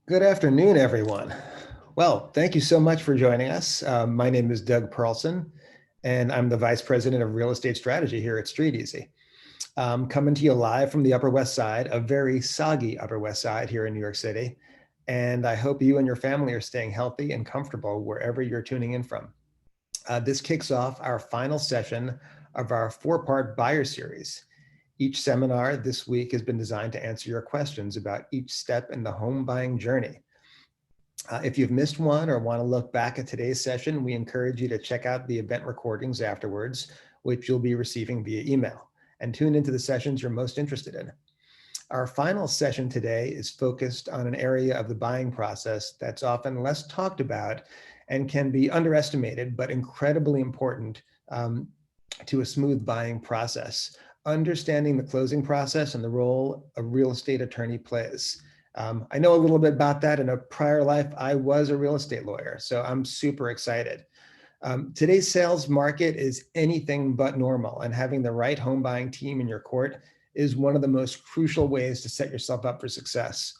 Good afternoon, everyone. Well, thank you so much for joining us. My name is Doug Perlson, and I'm the Vice President of Real Estate Strategy here at StreetEasy. Coming to you live from the Upper West Side, a very soggy Upper West Side here in New York City. And I hope you and your family are staying healthy and comfortable wherever you're tuning in from. This kicks off our final session of our four-part buyer series. Each seminar this week has been designed to answer your questions about each step in the home buying journey. If you've missed one or want to look back at today's session, we encourage you to check out the event recordings afterwards, which you'll be receiving via email, and tune into the sessions you're most interested in. Our final session today is focused on an area of the buying process that's often less talked about and can be underestimated, but incredibly important to a smooth buying process: understanding the closing process and the role a real estate attorney plays. I know a little bit about that. In a prior life, I was a real estate lawyer, so I'm super excited. Today's sales market is anything but normal, and having the right home buying team in your court is one of the most crucial ways to set yourself up for success.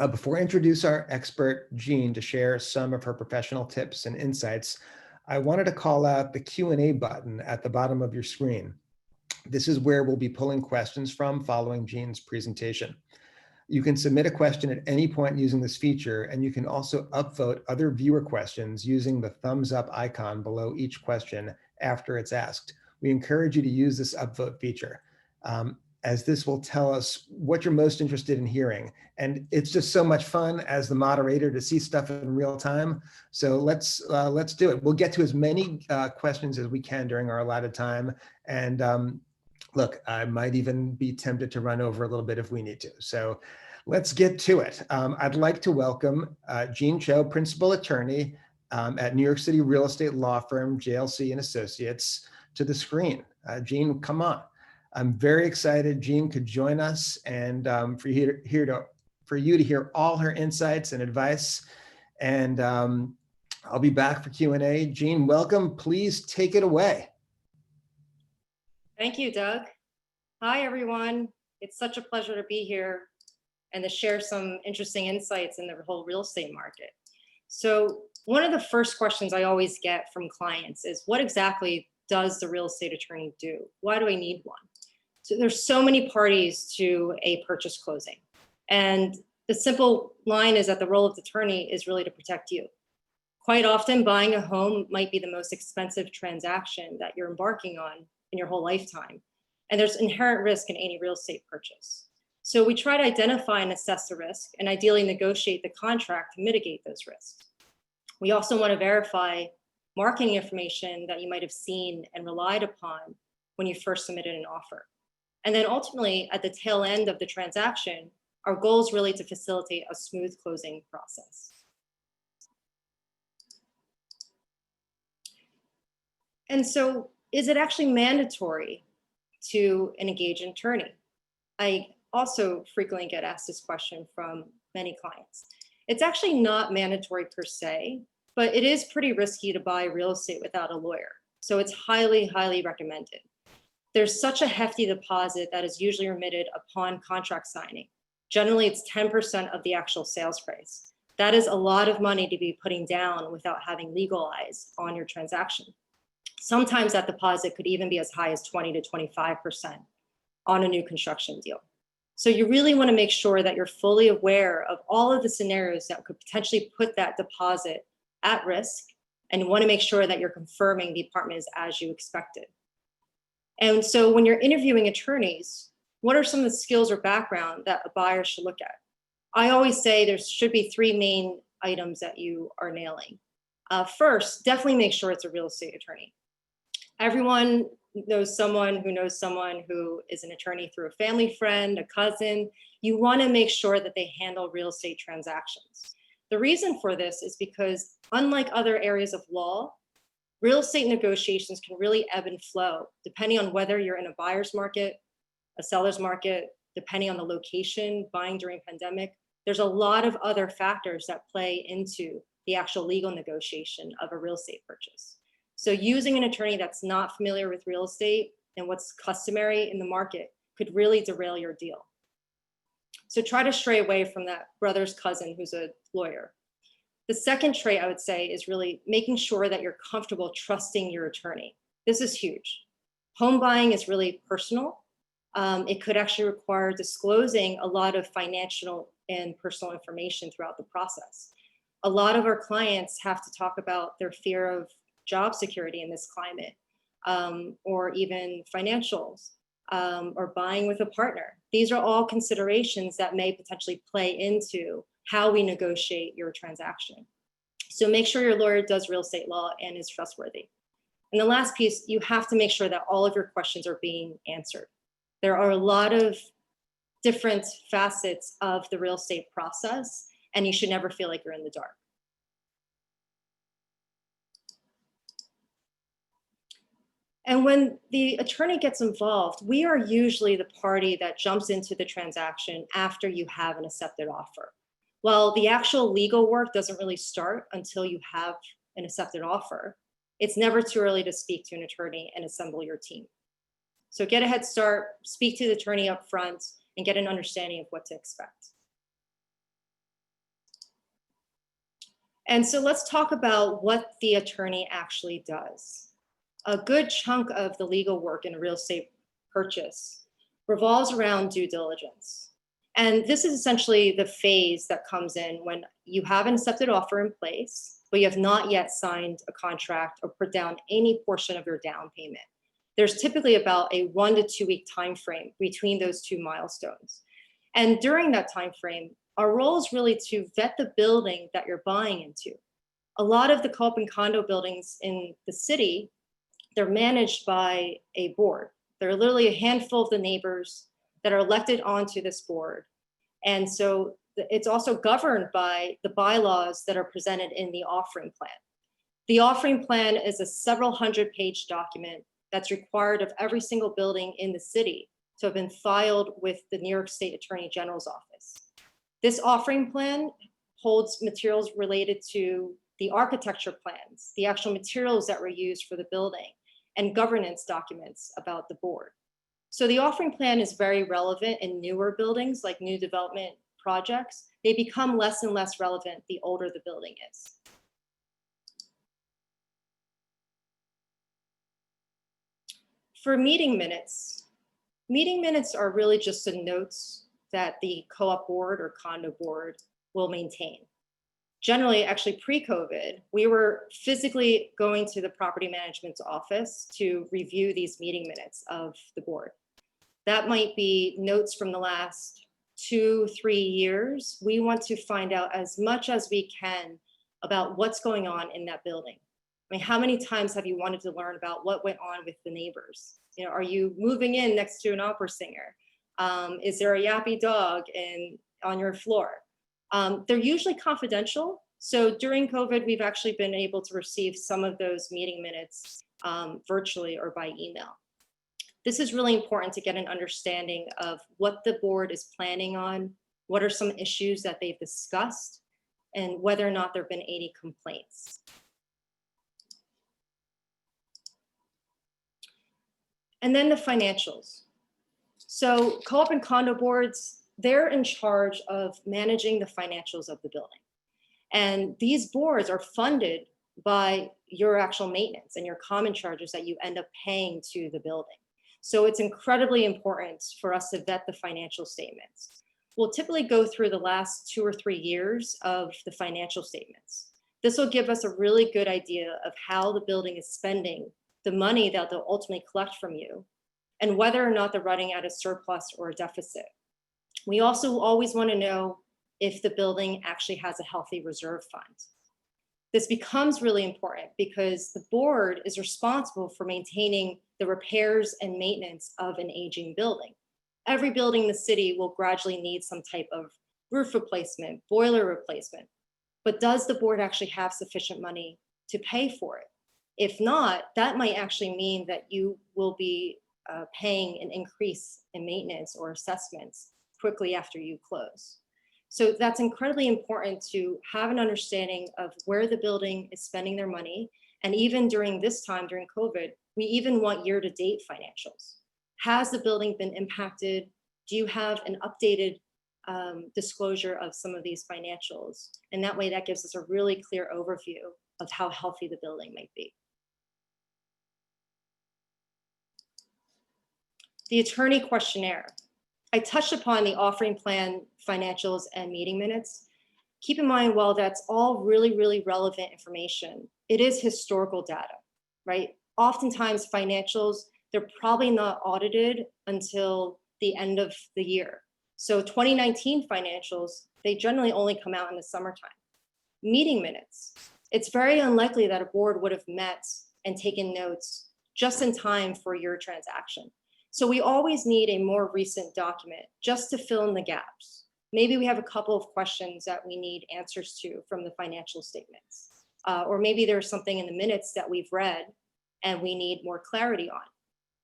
Before I introduce our expert, Jean, to share some of her professional tips and insights, I wanted to call out the Q&A button at the bottom of your screen. This is where we'll be pulling questions from following Jean's presentation. You can submit a question at any point using this feature, and you can also upvote other viewer questions using the thumbs up icon below each question after it's asked. We encourage you to use this upvote feature, as this will tell us what you're most interested in hearing. And it's just so much fun as the moderator to see stuff in real time. So let's do it. We'll get to as many questions as we can during our allotted time. And look, I might even be tempted to run over a little bit if we need to. So let's get to it. I'd like to welcome Jean Cho, Principal Attorney at New York City real estate law firm JLC and Associates, to the screen. Jean, come on. I'm very excited Jean could join us, and for you to hear all her insights and advice. And I'll be back for Q&A. Jean, welcome. Please take it away. Thank you, Doug. Hi, everyone. It's such a pleasure to be here and to share some interesting insights in the whole real estate market. So one of the first questions I always get from clients is, what exactly does the real estate attorney do? Why do I need one? So there's so many parties to a purchase closing. And the simple line is that the role of the attorney is really to protect you. Quite often, buying a home might be the most expensive transaction that you're embarking on in your whole lifetime. And there's inherent risk in any real estate purchase. So we try to identify and assess the risk and ideally negotiate the contract to mitigate those risks. We also want to verify marketing information that you might have seen and relied upon when you first submitted an offer. And then ultimately, at the tail end of the transaction, our goal is really to facilitate a smooth closing process. And so, is it actually mandatory to engage an attorney? I also frequently get asked this question from many clients. It's actually not mandatory per se, but it is pretty risky to buy real estate without a lawyer. So it's highly, highly recommended. There's such a hefty deposit that is usually remitted upon contract signing. Generally, it's 10% of the actual sales price. That is a lot of money to be putting down without having legal eyes on your transaction. Sometimes that deposit could even be as high as 20 to 25% on a new construction deal. So you really want to make sure that you're fully aware of all of the scenarios that could potentially put that deposit at risk, and you want to make sure that you're confirming the apartment is as you expected. And so when you're interviewing attorneys, what are some of the skills or background that a buyer should look at? I always say there should be three main items that you are nailing. First, definitely make sure it's a real estate attorney. Everyone knows someone who is an attorney through a family friend, a cousin. You want to make sure that they handle real estate transactions. The reason for this is because, unlike other areas of law, real estate negotiations can really ebb and flow depending on whether you're in a buyer's market, a seller's market, depending on the location, buying during pandemic. There's a lot of other factors that play into the actual legal negotiation of a real estate purchase. So using an attorney that's not familiar with real estate and what's customary in the market could really derail your deal. So try to stray away from that brother's cousin who's a lawyer. The second trait I would say is really making sure that you're comfortable trusting your attorney. This is huge. Home buying is really personal. It could actually require disclosing a lot of financial and personal information throughout the process. A lot of our clients have to talk about their fear of job security in this climate, or even financials, or buying with a partner. These are all considerations that may potentially play into how we negotiate your transaction. So make sure your lawyer does real estate law and is trustworthy. And the last piece, you have to make sure that all of your questions are being answered. There are a lot of different facets of the real estate process, and you should never feel like you're in the dark. And when the attorney gets involved, we are usually the party that jumps into the transaction after you have an accepted offer. Well, the actual legal work doesn't really start until you have an accepted offer. It's never too early to speak to an attorney and assemble your team. So get a head start, speak to the attorney up front, and get an understanding of what to expect. And so let's talk about what the attorney actually does. A good chunk of the legal work in a real estate purchase revolves around due diligence. And this is essentially the phase that comes in when you have an accepted offer in place, but you have not yet signed a contract or put down any portion of your down payment. There's typically about a 1 to 2 week time frame between those two milestones. And during that time frame, our role is really to vet the building that you're buying into. A lot of the co-op and condo buildings in the city, they're managed by a board. There are literally a handful of the neighbors that are elected onto this board. And so it's also governed by the bylaws that are presented in the offering plan. The offering plan is a several hundred-page document that's required of every single building in the city to have been filed with the New York State Attorney General's office. This offering plan holds materials related to the architecture plans, the actual materials that were used for the building, and governance documents about the board. So the offering plan is very relevant in newer buildings, like new development projects. They become less and less relevant the older the building is. For meeting minutes are really just the notes that the co-op board or condo board will maintain. Generally, actually pre-COVID, we were physically going to the property management's office to review these meeting minutes of the board. That might be notes from the last 2-3 years. We want to find out as much as we can about what's going on in that building. I mean, how many times have you wanted to learn about what went on with the neighbors? You know, are you moving in next to an opera singer? Is there a yappy dog on your floor? They're usually confidential. So during COVID, we've actually been able to receive some of those meeting minutes virtually or by email. This is really important to get an understanding of what the board is planning on, what are some issues that they've discussed, and whether or not there have been any complaints. And then the financials. So co-op and condo boards, they're in charge of managing the financials of the building. And these boards are funded by your actual maintenance and your common charges that you end up paying to the building. So it's incredibly important for us to vet the financial statements. We'll typically go through the last 2 or 3 years of the financial statements. This will give us a really good idea of how the building is spending the money that they'll ultimately collect from you, and whether or not they're running at a surplus or a deficit. We also always want to know if the building actually has a healthy reserve fund. This becomes really important because the board is responsible for maintaining the repairs and maintenance of an aging building. Every building in the city will gradually need some type of roof replacement, boiler replacement, but does the board actually have sufficient money to pay for it? If not, that might actually mean that you will be paying an increase in maintenance or assessments quickly after you close. So that's incredibly important to have an understanding of where the building is spending their money. And even during this time, during COVID, we even want year-to-date financials. Has the building been impacted? Do you have an updated disclosure of some of these financials. And that way, that gives us a really clear overview of how healthy the building might be. The attorney questionnaire. I touched upon the offering plan, financials, and meeting minutes. Keep in mind, while that's all really, really relevant information, it is historical data, right? Oftentimes financials, they're probably not audited until the end of the year. So 2019 financials, they generally only come out in the summertime. Meeting minutes, it's very unlikely that a board would have met and taken notes just in time for your transaction. So we always need a more recent document just to fill in the gaps. Maybe we have a couple of questions that we need answers to from the financial statements. Or maybe there's something in the minutes that we've read and we need more clarity on.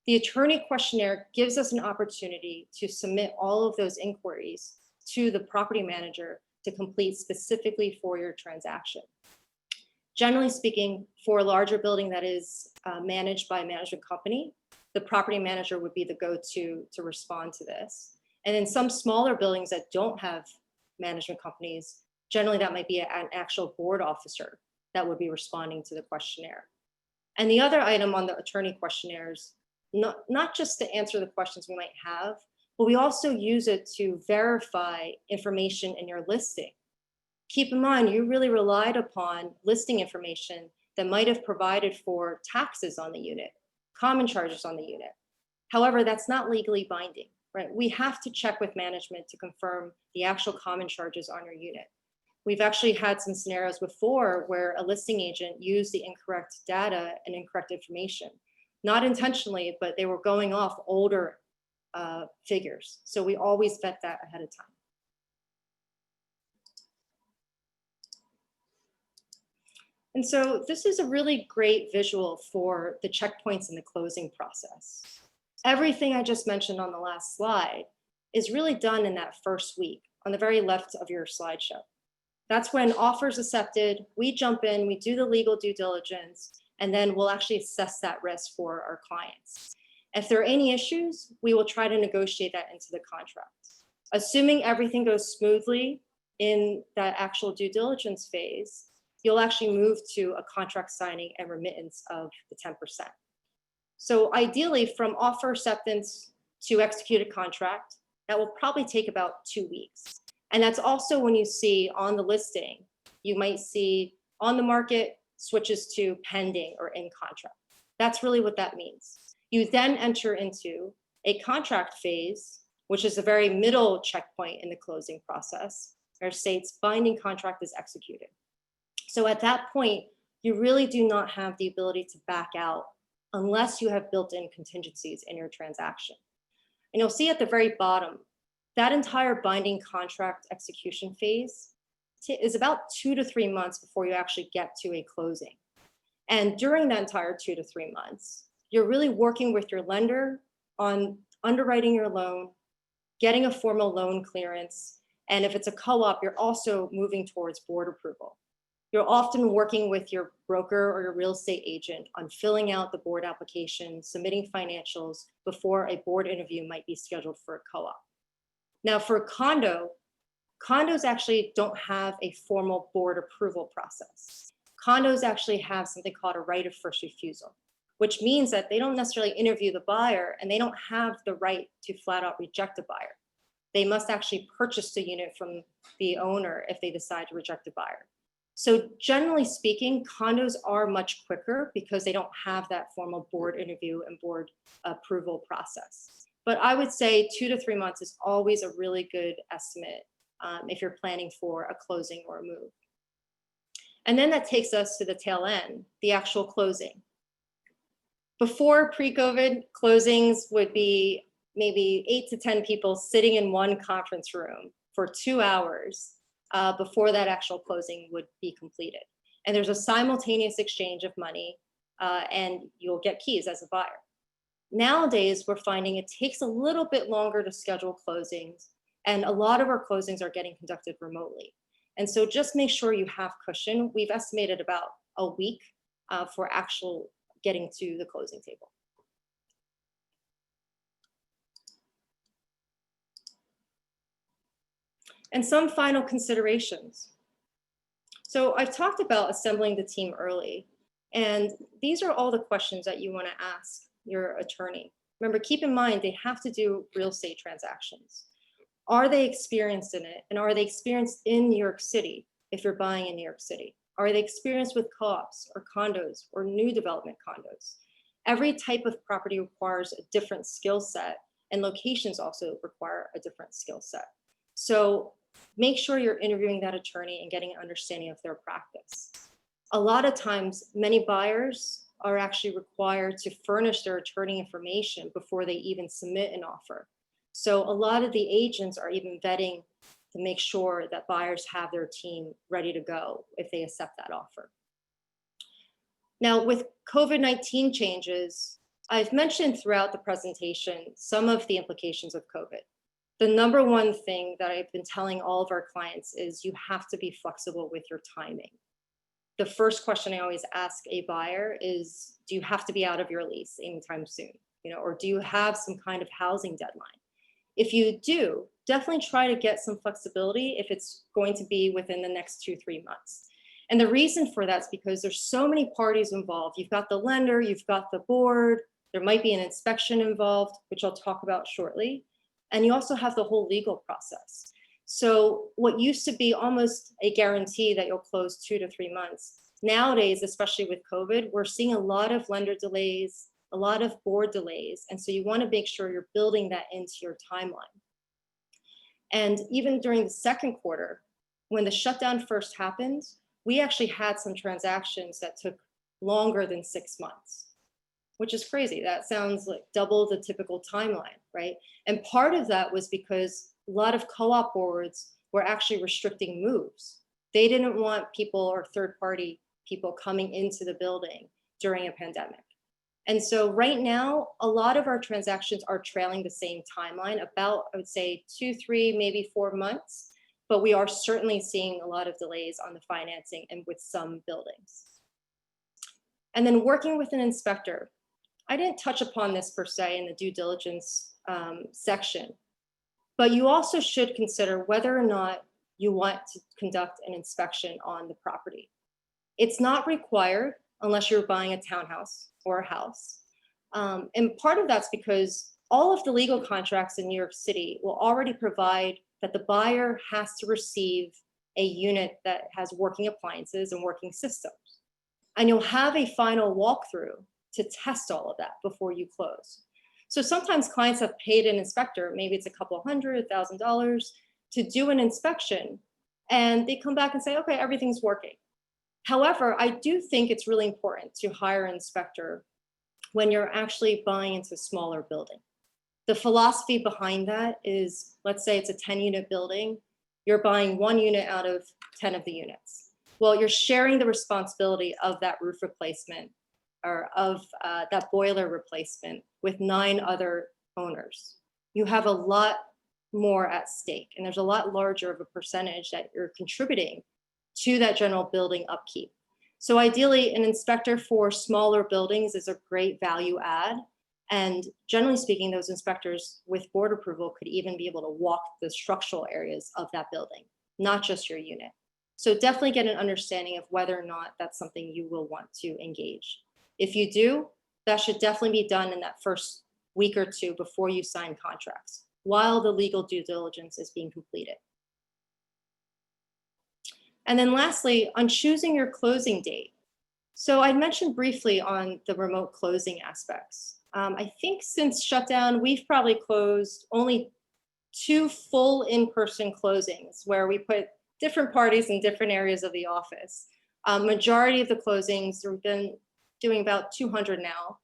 The attorney questionnaire gives us an opportunity to submit all of those inquiries to the property manager to complete specifically for your transaction. Generally speaking, for a larger building that is managed by a management company, the property manager would be the go-to to respond to this. And in some smaller buildings that don't have management companies, generally that might be an actual board officer that would be responding to the questionnaire. And the other item on the attorney questionnaires, not just to answer the questions we might have, but we also use it to verify information in your listing. Keep in mind, you really relied upon listing information that might have provided for taxes on the unit, common charges on the unit. However, that's not legally binding, right? We have to check with management to confirm the actual common charges on your unit. We've actually had some scenarios before where a listing agent used the incorrect data and incorrect information, not intentionally, but they were going off older figures. So we always vet that ahead of time. And so this is a really great visual for the checkpoints in the closing process. Everything I just mentioned on the last slide is really done in that first week on the very left of your slideshow. That's when offers accepted, we jump in, we do the legal due diligence, and then we'll actually assess that risk for our clients. If there are any issues, we will try to negotiate that into the contract. Assuming everything goes smoothly in that actual due diligence phase, you'll actually move to a contract signing and remittance of the 10%. So ideally, from offer acceptance to executed contract, that will probably take about 2 weeks. And that's also when you see on the listing, you might see on the market switches to pending or in contract. That's really what that means. You then enter into a contract phase, which is the very middle checkpoint in the closing process, where it states binding contract is executed. So at that point, you really do not have the ability to back out unless you have built-in contingencies in your transaction. And you'll see at the very bottom, that entire binding contract execution phase is about 2 to 3 months before you actually get to a closing. And during that entire 2 to 3 months, you're really working with your lender on underwriting your loan, getting a formal loan clearance, and if it's a co-op, you're also moving towards board approval. You're often working with your broker or your real estate agent on filling out the board application, submitting financials before a board interview might be scheduled for a co-op. Now for a condo, condos actually don't have a formal board approval process. Condos actually have something called a right of first refusal, which means that they don't necessarily interview the buyer and they don't have the right to flat out reject a buyer. They must actually purchase the unit from the owner if they decide to reject a buyer. So generally speaking, condos are much quicker because they don't have that formal board interview and board approval process. But I would say 2 to 3 months is always a really good estimate if you're planning for a closing or a move. And then that takes us to the tail end, the actual closing. Before pre-COVID, closings would be maybe 8 to 10 people sitting in one conference room for 2 hours before that actual closing would be completed. And there's a simultaneous exchange of money and you'll get keys as a buyer. Nowadays, we're finding it takes a little bit longer to schedule closings, and a lot of our closings are getting conducted remotely. And so just make sure you have cushion. We've estimated about a week for actual getting to the closing table. And some final considerations. So I've talked about assembling the team early, and these are all the questions that you want to ask your attorney. Remember, keep in mind, they have to do real estate transactions. Are they experienced in it? And are they experienced in New York City if you're buying in New York City? Are they experienced with co-ops or condos or new development condos? Every type of property requires a different skill set, and locations also require a different skill set. So make sure you're interviewing that attorney and getting an understanding of their practice. A lot of times, many buyers are actually required to furnish their attorney information before they even submit an offer. So a lot of the agents are even vetting to make sure that buyers have their team ready to go if they accept that offer. Now, with COVID-19 changes, I've mentioned throughout the presentation some of the implications of COVID. The number one thing that I've been telling all of our clients is you have to be flexible with your timing. The first question I always ask a buyer is, do you have to be out of your lease anytime soon? Or do you have some kind of housing deadline? If you do, definitely try to get some flexibility if it's going to be within the next 2-3 months. And the reason for that is because there's so many parties involved. You've got the lender, you've got the board, there might be an inspection involved, which I'll talk about shortly. And you also have the whole legal process. So what used to be almost a guarantee that you'll close 2 to 3 months, nowadays, especially with COVID, we're seeing a lot of lender delays, a lot of board delays. And so you want to make sure you're building that into your timeline. And even during the second quarter, when the shutdown first happened, we actually had some transactions that took longer than 6 months, which is crazy. That sounds like double the typical timeline, right? And part of that was because a lot of co-op boards were actually restricting moves. They didn't want people or third-party people coming into the building during a pandemic. And so right now, a lot of our transactions are trailing the same timeline, about, I would say, 2, 3, maybe 4 months. But we are certainly seeing a lot of delays on the financing and with some buildings. And then working with an inspector. I didn't touch upon this per se in the due diligence section, but you also should consider whether or not you want to conduct an inspection on the property. It's not required unless you're buying a townhouse or a house. And part of that's because all of the legal contracts in New York City will already provide that the buyer has to receive a unit that has working appliances and working systems. And you'll have a final walkthrough to test all of that before you close. So sometimes clients have paid an inspector, maybe it's a couple $100,000 to do an inspection, and they come back and say, okay, everything's working. However, I do think it's really important to hire an inspector when you're actually buying into a smaller building. The philosophy behind that is, let's say it's a 10-unit building, you're buying 1 unit out of 10 of the units. Well, you're sharing the responsibility of that roof replacement or of that boiler replacement with 9 other owners. You have a lot more at stake, and there's a lot larger of a percentage that you're contributing to that general building upkeep. So ideally, an inspector for smaller buildings is a great value add. And generally speaking, those inspectors with board approval could even be able to walk the structural areas of that building, not just your unit. So definitely get an understanding of whether or not that's something you will want to engage. If you do, that should definitely be done in that first week or 2 before you sign contracts, while the legal due diligence is being completed. And then lastly, on choosing your closing date. So I mentioned briefly on the remote closing aspects. I think since shutdown, we've probably closed only 2 full in-person closings where we put different parties in different areas of the office. Majority of the closings, we've been doing about 200 now,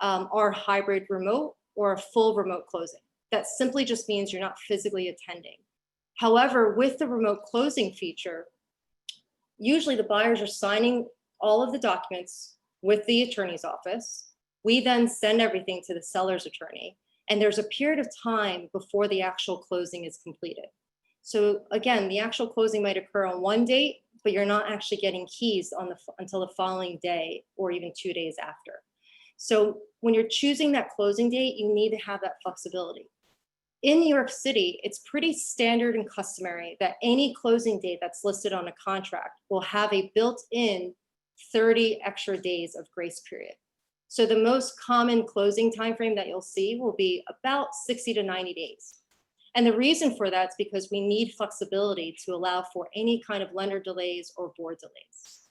are hybrid remote or a full remote closing. That simply just means you're not physically attending. However, with the remote closing feature, usually the buyers are signing all of the documents with the attorney's office. We then send everything to the seller's attorney, and there's a period of time before the actual closing is completed. So again, the actual closing might occur on one date, but you're not actually getting keys until the following day or even 2 days after. So when you're choosing that closing date, you need to have that flexibility. In New York City, it's pretty standard and customary that any closing date that's listed on a contract will have a built-in 30 extra days of grace period. So the most common closing timeframe that you'll see will be about 60 to 90 days. And the reason for that is because we need flexibility to allow for any kind of lender delays or board delays.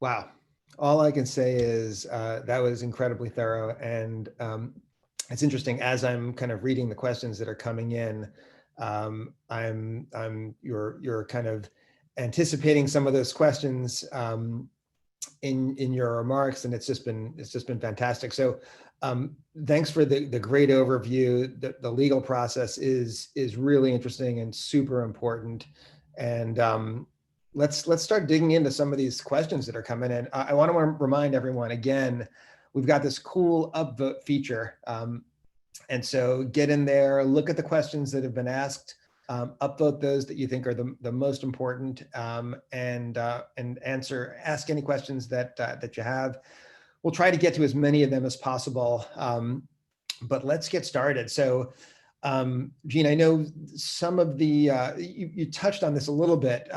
Wow. All I can say is that was incredibly thorough. And it's interesting, as I'm kind of reading the questions that are coming in, you're kind of anticipating some of those questions in your remarks, and it's just been fantastic. So thanks for the great overview. The legal process is really interesting and super important. And let's start digging into some of these questions that are coming in. I want to remind everyone again, we've got this cool upvote feature. And so get in there, look at the questions that have been asked, upvote those that you think are the most important, and ask any questions that you have. We'll try to get to as many of them as possible, but let's get started. So Jean, I know some of the, you touched on this a little bit,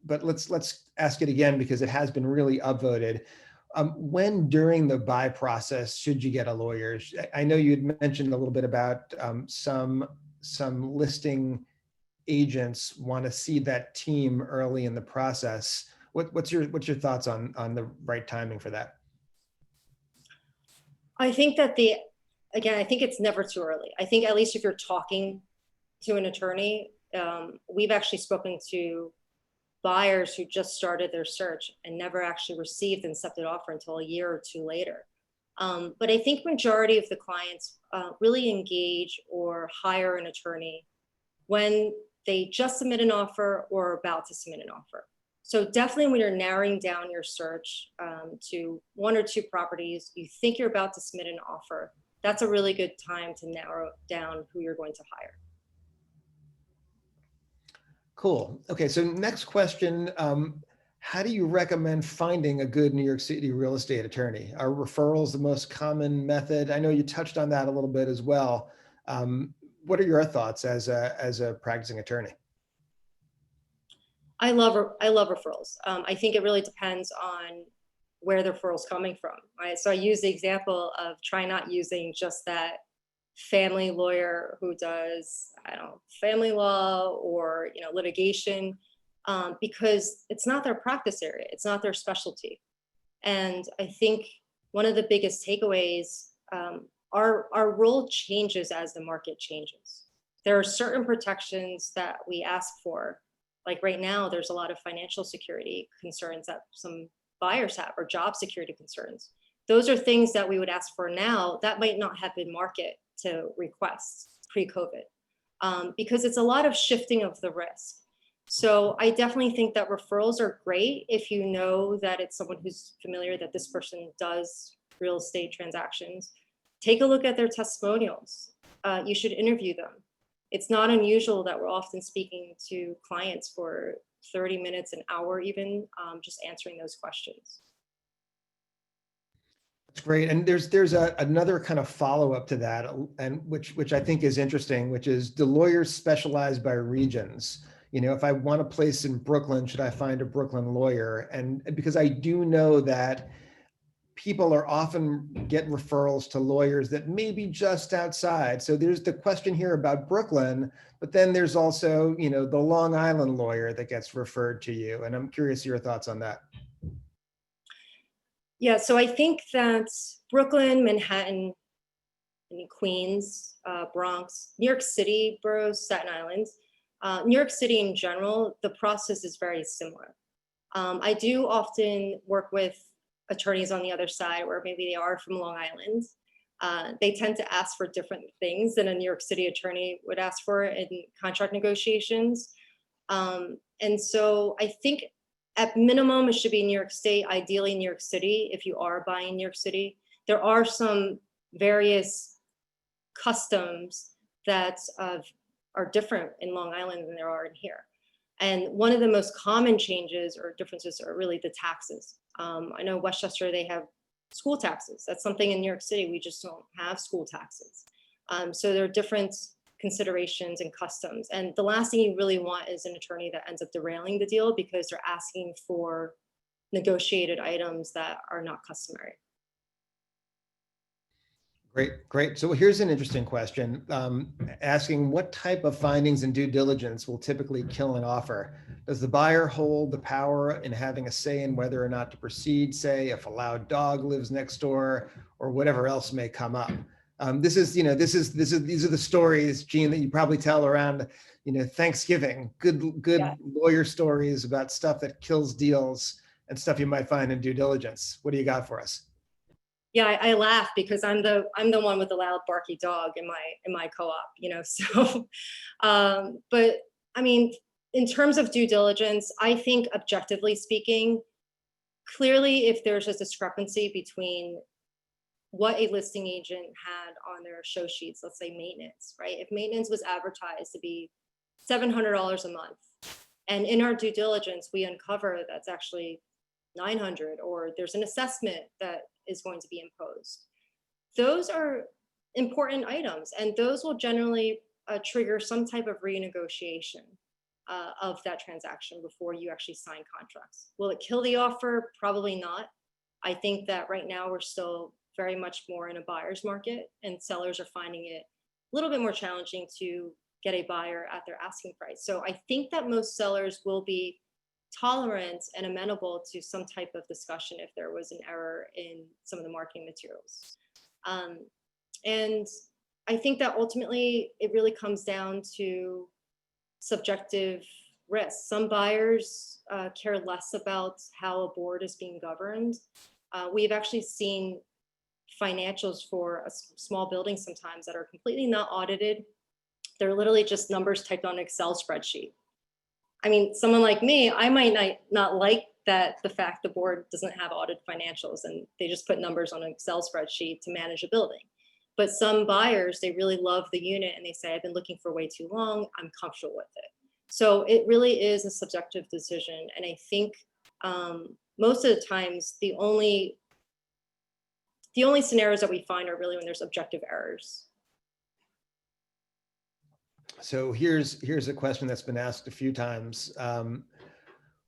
but let's ask it again because it has been really upvoted. When during the buy process should you get a lawyer? I know you had mentioned a little bit about some listing agents want to see that team early in the process. What's your thoughts on the right timing for that? I think that I think it's never too early. I think at least if you're talking to an attorney, we've actually spoken to buyers who just started their search and never actually received an accepted offer until a year or two later. But I think majority of the clients really engage or hire an attorney when they just submit an offer or are about to submit an offer. So definitely when you're narrowing down your search to one or two properties, you think you're about to submit an offer, that's a really good time to narrow down who you're going to hire. Cool. Okay, so next question. How do you recommend finding a good New York City real estate attorney? Are referrals the most common method? I know you touched on that a little bit as well. What are your thoughts as a practicing attorney? I love referrals. I think it really depends on where the referral's coming from, right? So I use the example of try not using just that family lawyer who does, I don't know, family law or litigation, because it's not their practice area, it's not their specialty. And I think one of the biggest takeaways, our role changes as the market changes. There are certain protections that we ask for. Like right now, there's a lot of financial security concerns that some buyers have, or job security concerns. Those are things that we would ask for now that might not have been market to request pre-COVID, because it's a lot of shifting of the risk. So I definitely think that referrals are great if you know that it's someone who's familiar, that this person does real estate transactions. Take a look at their testimonials. You should interview them. It's not unusual that we're often speaking to clients for 30 minutes, an hour even, just answering those questions. That's great. And there's another kind of follow-up to that, and which I think is interesting, which is, do lawyers specialize by regions? If I want a place in Brooklyn, should I find a Brooklyn lawyer? And because I do know that people are often get referrals to lawyers that may be just outside. So there's the question here about Brooklyn, but then there's also, the Long Island lawyer that gets referred to you. And I'm curious your thoughts on that. Yeah, so I think that Brooklyn, Manhattan, Queens, Bronx, New York City boroughs, Staten Island, New York City in general, the process is very similar. I do often work with attorneys on the other side where maybe they are from Long Island. They tend to ask for different things than a New York City attorney would ask for in contract negotiations. And so I think at minimum, it should be New York State, ideally New York City, if you are buying New York City. There are some various customs that are different in Long Island than there are in here. And one of the most common changes or differences are really the taxes. I know Westchester, they have school taxes. That's something in New York City, we just don't have school taxes. So there are different considerations and customs. And the last thing you really want is an attorney that ends up derailing the deal because they're asking for negotiated items that are not customary. Great, great. So here's an interesting question, asking what type of findings in due diligence will typically kill an offer? Does the buyer hold the power in having a say in whether or not to proceed, say if a loud dog lives next door or whatever else may come up? These are the stories, Gene, that you probably tell around, Thanksgiving, good Yeah. lawyer stories about stuff that kills deals and stuff you might find in due diligence. What do you got for us? Yeah, I laugh because I'm the one with the loud barky dog in my co-op, So, but I mean, in terms of due diligence, I think objectively speaking, clearly, if there's a discrepancy between what a listing agent had on their show sheets, let's say maintenance, right? If maintenance was advertised to be $700 a month, and in our due diligence we uncover that's actually 900, or there's an assessment that is going to be imposed. Those are important items, and those will generally trigger some type of renegotiation of that transaction before you actually sign contracts. Will it kill the offer? Probably not. I think that right now we're still very much more in a buyer's market, and sellers are finding it a little bit more challenging to get a buyer at their asking price. So I think that most sellers will be tolerant and amenable to some type of discussion if there was an error in some of the marketing materials. And I think that ultimately it really comes down to subjective risk. Some buyers care less about how a board is being governed. We've actually seen financials for a small building sometimes that are completely not audited. They're literally just numbers typed on an Excel spreadsheet. I mean, someone like me, I might not like that the fact the board doesn't have audited financials and they just put numbers on an Excel spreadsheet to manage a building. But some buyers, they really love the unit and they say, I've been looking for way too long, I'm comfortable with it. So it really is a subjective decision. And I think most of the times, the only scenarios that we find are really when there's objective errors. So here's a question that's been asked a few times.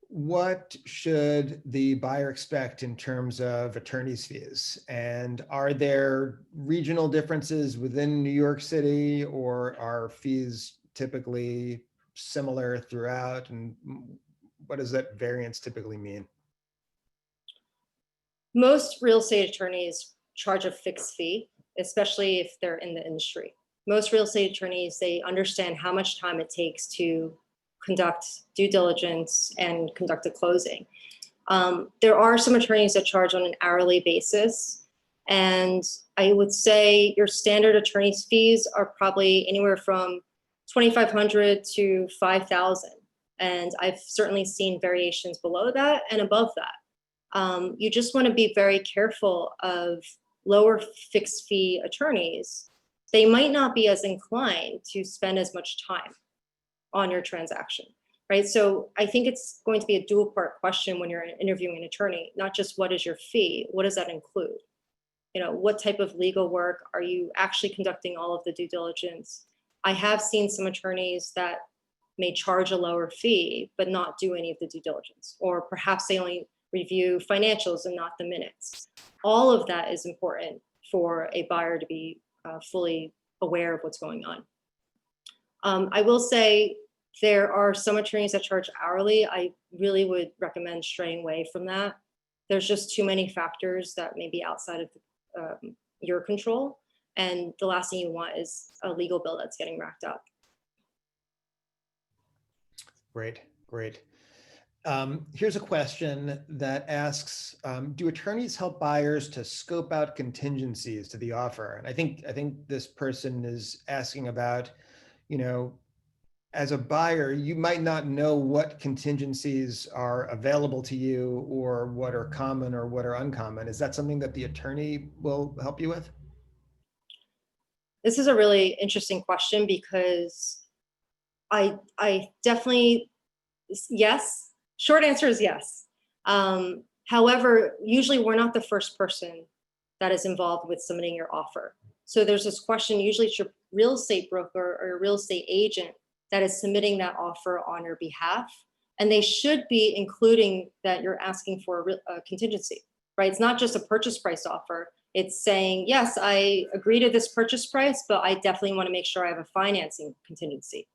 What should the buyer expect in terms of attorney's fees? And are there regional differences within New York City, or are fees typically similar throughout? And what does that variance typically mean? Most real estate attorneys charge a fixed fee, especially if they're in the industry. Most real estate attorneys, they understand how much time it takes to conduct due diligence and conduct a closing. There are some attorneys that charge on an hourly basis. And I would say your standard attorney's fees are probably anywhere from $2,500 to $5,000. And I've certainly seen variations below that and above that. You just want to be very careful of lower fixed fee attorneys. They might not be as inclined to spend as much time on your transaction, right? So I think it's going to be a dual part question when you're interviewing an attorney, not just what is your fee, what does that include? What type of legal work are you actually conducting all of the due diligence? I have seen some attorneys that may charge a lower fee, but not do any of the due diligence, or perhaps they only review financials and not the minutes. All of that is important for a buyer to be fully aware of what's going on. I will say there are some attorneys that charge hourly. I really would recommend straying away from that. There's just too many factors that may be outside of your control. And the last thing you want is a legal bill that's getting racked up. Great, great. Here's a question that asks, do attorneys help buyers to scope out contingencies to the offer? And I think this person is asking about, as a buyer, you might not know what contingencies are available to you or what are common or what are uncommon. Is that something that the attorney will help you with? This is a really interesting question because I definitely, yes. Short answer is yes. However, usually we're not the first person that is involved with submitting your offer. So there's this question, usually it's your real estate broker or your real estate agent that is submitting that offer on your behalf. And they should be including that you're asking for a contingency, right? It's not just a purchase price offer. It's saying, yes, I agree to this purchase price, but I definitely want to make sure I have a financing contingency.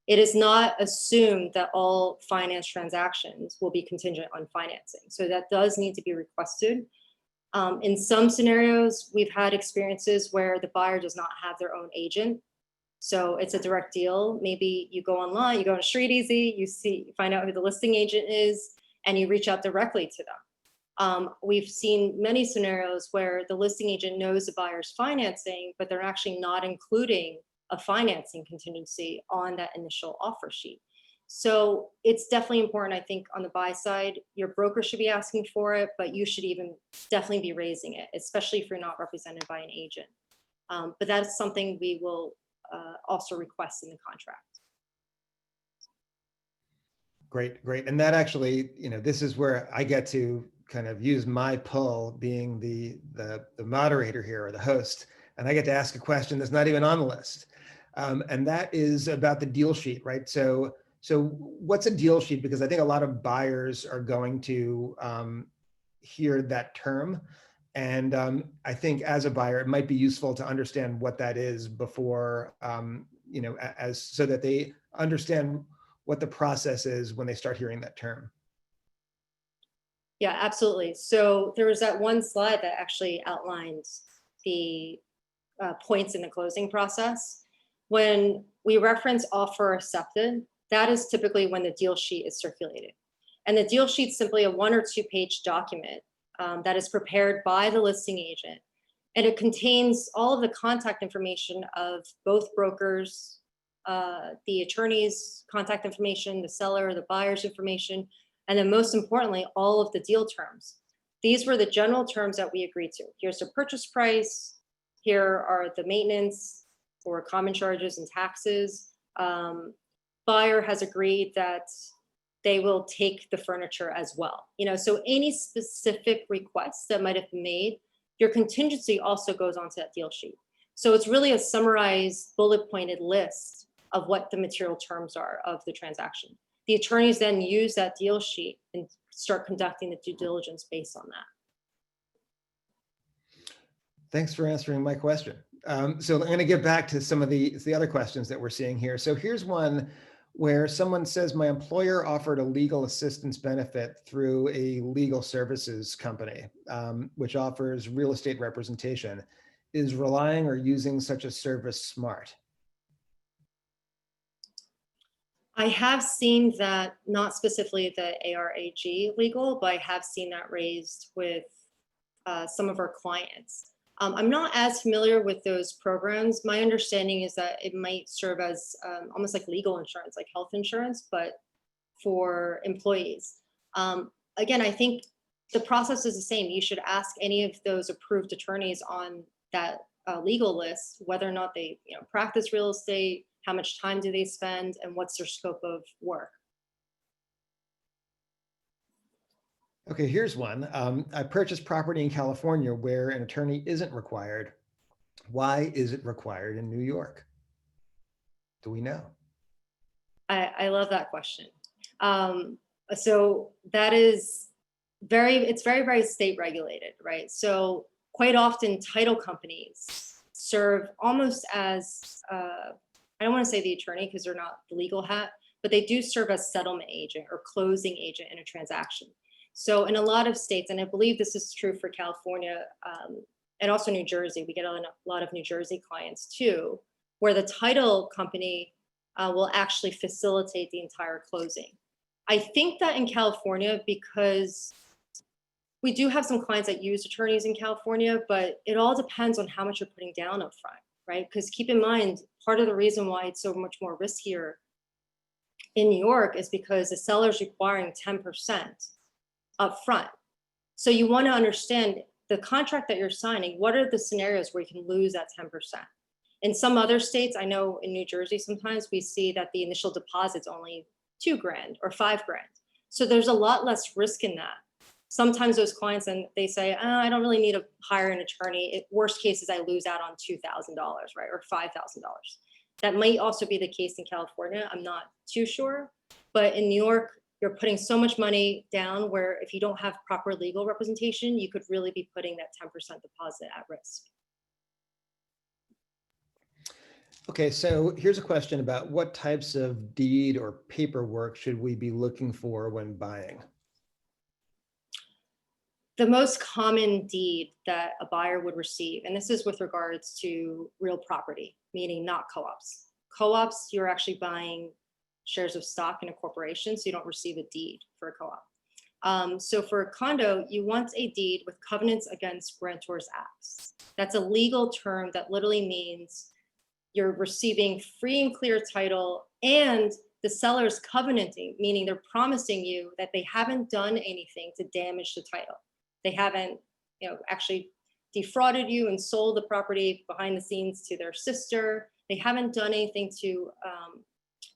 It is not assumed that all finance transactions will be contingent on financing. So that does need to be requested. In some scenarios, we've had experiences where the buyer does not have their own agent. So it's a direct deal. Maybe you go online, you go on StreetEasy, you find out who the listing agent is, and you reach out directly to them. We've seen many scenarios where the listing agent knows the buyer's financing, but they're actually not including a financing contingency on that initial offer sheet. So it's definitely important, I think, on the buy side, your broker should be asking for it, but you should even definitely be raising it, especially if you're not represented by an agent. But that's something we will also request in the contract. Great, great. And that actually, this is where I get to kind of use my pull being the moderator here or the host, and I get to ask a question that's not even on the list. And that is about the deal sheet, right? So what's a deal sheet? Because I think a lot of buyers are going to hear that term. And I think as a buyer, it might be useful to understand what that is before, so that they understand what the process is when they start hearing that term. Yeah, absolutely. So there was that one slide that actually outlines the points in the closing process. When we reference offer accepted, that is typically when the deal sheet is circulated. And the deal sheet is simply a 1 or 2 page document that is prepared by the listing agent. And it contains all of the contact information of both brokers, the attorney's contact information, the seller, the buyer's information, and then most importantly, all of the deal terms. These were the general terms that we agreed to. Here's the purchase price. Here are the maintenance or common charges and taxes. Buyer has agreed that they will take the furniture as well. So any specific requests that might have been made, your contingency also goes onto that deal sheet. So it's really a summarized bullet pointed list of what the material terms are of the transaction. The attorneys then use that deal sheet and start conducting the due diligence based on that. Thanks for answering my question. So I'm going to get back to some of the other questions that we're seeing here. So here's one where someone says, my employer offered a legal assistance benefit through a legal services company, which offers real estate representation. Is relying or using such a service smart? I have seen that, not specifically the ARAG legal, but I have seen that raised with some of our clients. I'm not as familiar with those programs. My understanding is that it might serve as almost like legal insurance, like health insurance, but for employees. Again, I think the process is the same. You should ask any of those approved attorneys on that legal list whether or not they practice real estate, how much time do they spend, and what's their scope of work. Okay, here's one. I purchased property in California where an attorney isn't required. Why is it required in New York? Do we know? I love that question. So that is it's very, very state regulated, right? So quite often title companies serve almost as, I don't want to say the attorney because they're not the legal hat, but they do serve as settlement agent or closing agent in a transaction. So in a lot of states, and I believe this is true for California and also New Jersey, we get a lot of New Jersey clients too, where the title company will actually facilitate the entire closing. I think that in California, because we do have some clients that use attorneys in California, but it all depends on how much you're putting down up front, right? Because keep in mind, part of the reason why it's so much more riskier in New York is because the seller is requiring 10% upfront. So you want to understand the contract that you're signing. What are the scenarios where you can lose that 10%? In some other states, I know in New Jersey, sometimes we see that the initial deposit's only $2,000 or $5,000. So there's a lot less risk in that. Sometimes those clients, and they say, oh, I don't really need to hire an attorney. Worst case is I lose out on $2,000, right? Or $5,000. That might also be the case in California. I'm not too sure. But in New York, you're putting so much money down where if you don't have proper legal representation, you could really be putting that 10% deposit at risk. Okay, so here's a question about what types of deed or paperwork should we be looking for when buying? The most common deed that a buyer would receive, and this is with regards to real property, meaning not co-ops. Co-ops, you're actually buying shares of stock in a corporation, so you don't receive a deed for a co-op. So for a condo, you want a deed with covenants against grantor's acts. That's a legal term that literally means you're receiving free and clear title, and the seller's covenanting, meaning they're promising you that they haven't done anything to damage the title. They haven't, actually defrauded you and sold the property behind the scenes to their sister. They haven't done anything to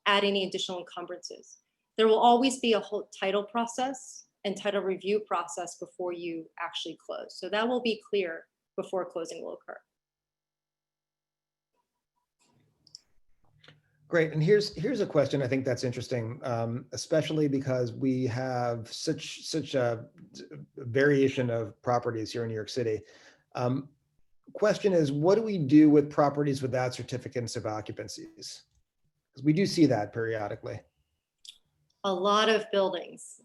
add any additional encumbrances. There will always be a whole title process and title review process before you actually close. So that will be clear before closing will occur. Great, and here's a question I think that's interesting, especially because we have such a variation of properties here in New York City. Question is, what do we do with properties without certificates of occupancies? Because we do see that periodically. A lot of buildings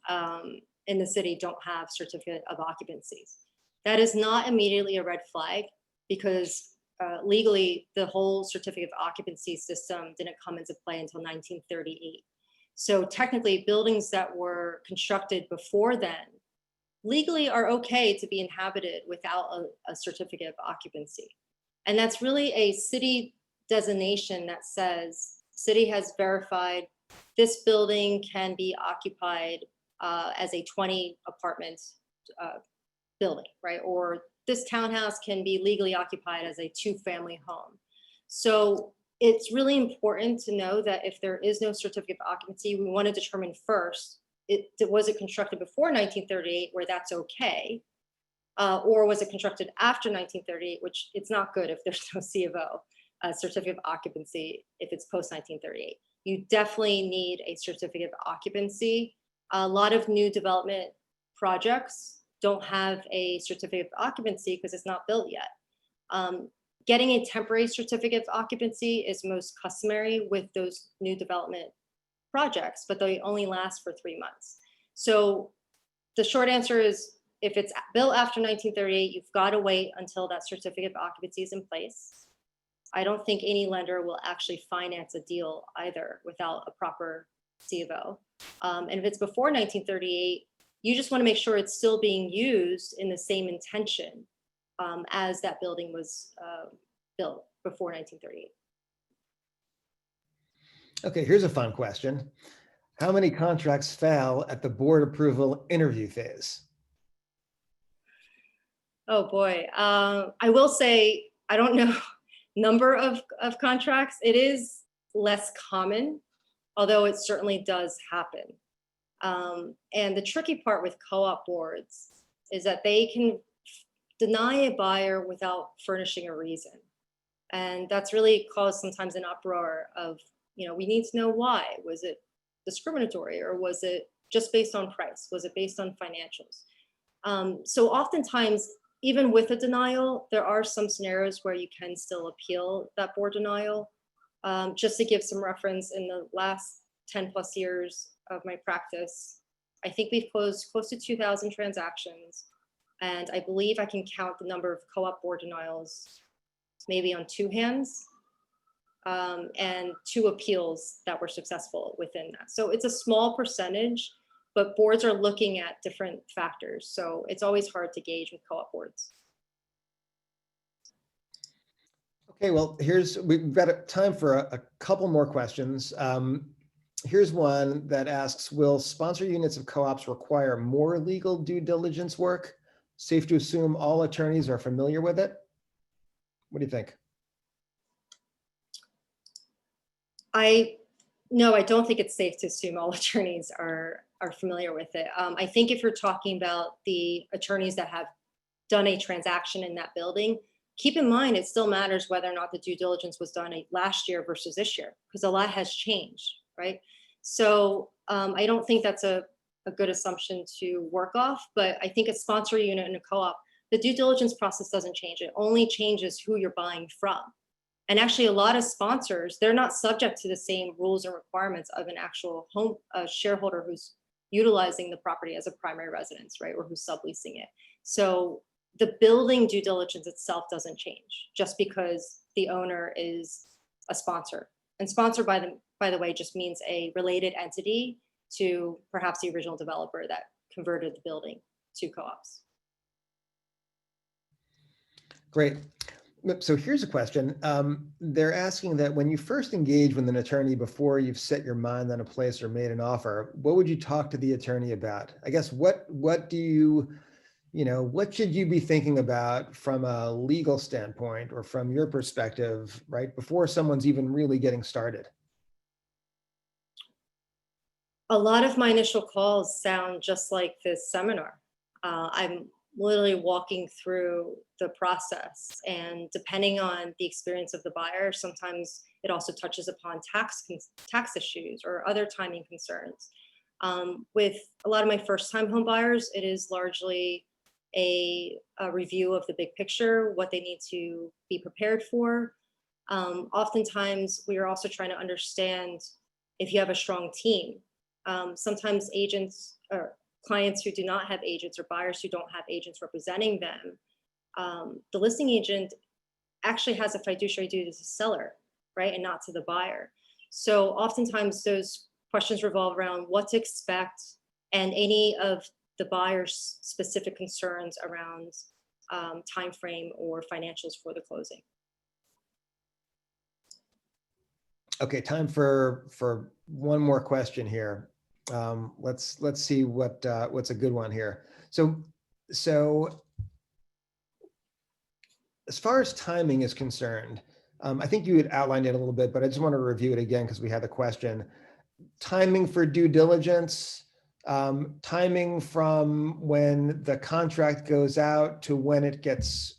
in the city don't have certificate of occupancies. That is not immediately a red flag, because legally, the whole certificate of occupancy system didn't come into play until 1938. So technically, buildings that were constructed before then legally are okay to be inhabited without a certificate of occupancy. And that's really a city designation that says city has verified this building can be occupied as a 20 apartment building, right? Or this townhouse can be legally occupied as a 2-family home. So it's really important to know that if there is no certificate of occupancy, we want to determine first, was it constructed before 1938 where that's okay? Or was it constructed after 1938, which it's not good if there's no C of O, certificate of occupancy, if it's post 1938. You definitely need a certificate of occupancy. A lot of new development projects don't have a certificate of occupancy because it's not built yet. Getting a temporary certificate of occupancy is most customary with those new development projects, but they only last for 3 months. So the short answer is, if it's built after 1938, you've got to wait until that certificate of occupancy is in place. I don't think any lender will actually finance a deal either without a proper C of O. And if it's before 1938, you just want to make sure it's still being used in the same intention as that building was built before 1938. Okay, here's a fun question. How many contracts fail at the board approval interview phase? Oh boy, I will say, I don't know number of contracts. It is less common, although it certainly does happen. And the tricky part with co-op boards is that they can deny a buyer without furnishing a reason. And that's really caused sometimes an uproar of, we need to know why. Was it discriminatory, or was it just based on price? Was it based on financials? So oftentimes, even with a denial, there are some scenarios where you can still appeal that board denial. Just to give some reference, in the last 10 plus years of my practice, I think we've closed close to 2,000 transactions. And I believe I can count the number of co-op board denials maybe on 2 hands, and 2 appeals that were successful within that. So it's a small percentage, but boards are looking at different factors. So it's always hard to gauge with co-op boards. Okay, well, we've got time for a couple more questions. Here's one that asks, will sponsor units of co-ops require more legal due diligence work? Safe to assume all attorneys are familiar with it? What do you think? No, I don't think it's safe to assume all attorneys are familiar with it. I think if you're talking about the attorneys that have done a transaction in that building, keep in mind it still matters whether or not the due diligence was done last year versus this year, because a lot has changed, right? So I don't think that's a good assumption to work off, but I think a sponsor unit in a co-op, the due diligence process doesn't change. It only changes who you're buying from. And actually, a lot of sponsors, they're not subject to the same rules and requirements of an actual home shareholder who's utilizing the property as a primary residence, right? Or who's subleasing it. So the building due diligence itself doesn't change just because the owner is a sponsor. And sponsor, by the way, just means a related entity to perhaps the original developer that converted the building to co-ops. Great. So here's a question. They're asking that when you first engage with an attorney before you've set your mind on a place or made an offer, what would you talk to the attorney about? I guess what do you, what should you be thinking about from a legal standpoint or from your perspective, right, before someone's even really getting started? A lot of my initial calls sound just like this seminar. I'm literally walking through the process, and depending on the experience of the buyer, sometimes it also touches upon tax issues or other timing concerns. With a lot of my first-time home buyers, it is largely a review of the big picture, what they need to be prepared for. Oftentimes, we are also trying to understand if you have a strong team. Sometimes agents or clients who do not have agents or buyers who don't have agents representing them, the listing agent actually has a fiduciary duty to the seller, right, and not to the buyer. So oftentimes those questions revolve around what to expect and any of the buyer's specific concerns around time frame or financials for the closing. Okay, time for one more question here. Let's see what's a good one here. So as far as timing is concerned, I think you had outlined it a little bit, but I just want to review it again because we had the question. Timing for due diligence, timing from when the contract goes out to when it gets.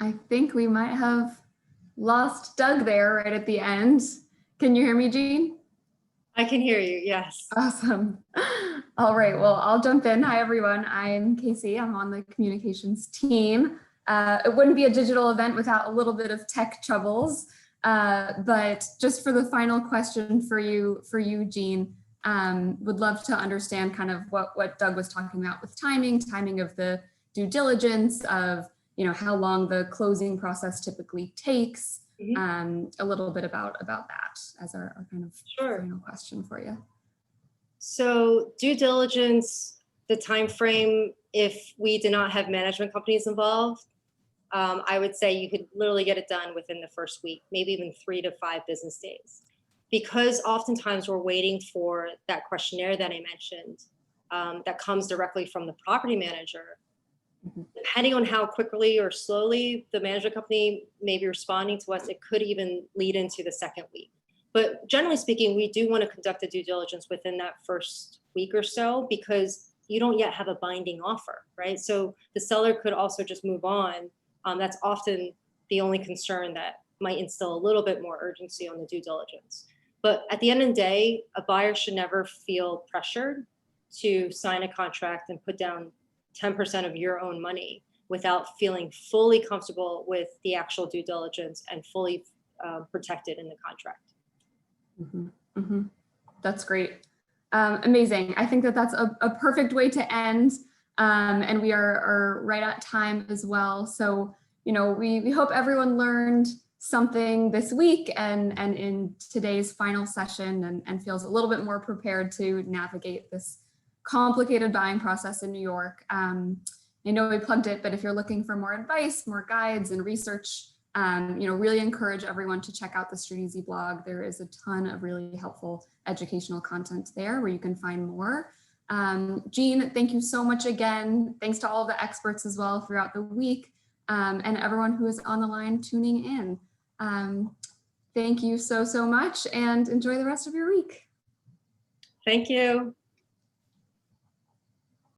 I think we might have lost Doug there right at the end. Can you hear me, Jean? I can hear you, yes. Awesome. All right, well, I'll jump in. Hi, everyone. I'm Casey. I'm on the communications team. It wouldn't be a digital event without a little bit of tech troubles. But just for the final question for you, Jean, would love to understand kind of what Doug was talking about with timing of the due diligence, of how long the closing process typically takes. A little bit about that as our kind of final question for you. So due diligence, the time frame, if we did not have management companies involved, I would say you could literally get it done within the first week, maybe even 3 to 5 business days. Because oftentimes we're waiting for that questionnaire that I mentioned that comes directly from the property manager. Depending on how quickly or slowly the management company may be responding to us, it could even lead into the second week. But generally speaking, we do want to conduct the due diligence within that first week or so, because you don't yet have a binding offer, right? So the seller could also just move on. That's often the only concern that might instill a little bit more urgency on the due diligence. But at the end of the day, a buyer should never feel pressured to sign a contract and put down 10% of your own money without feeling fully comfortable with the actual due diligence and fully protected in the contract. That's great. Amazing. I think that's a perfect way to end. And we are right at time as well. So, we hope everyone learned something this week and in today's final session and feels a little bit more prepared to navigate this complicated buying process in New York. I know we plugged it, but if you're looking for more advice, more guides and research, really encourage everyone to check out the StreetEasy blog. There is a ton of really helpful educational content there where you can find more. Jean, thank you so much again. Thanks to all the experts as well throughout the week, and everyone who is on the line tuning in. Thank you so much, and enjoy the rest of your week. Thank you.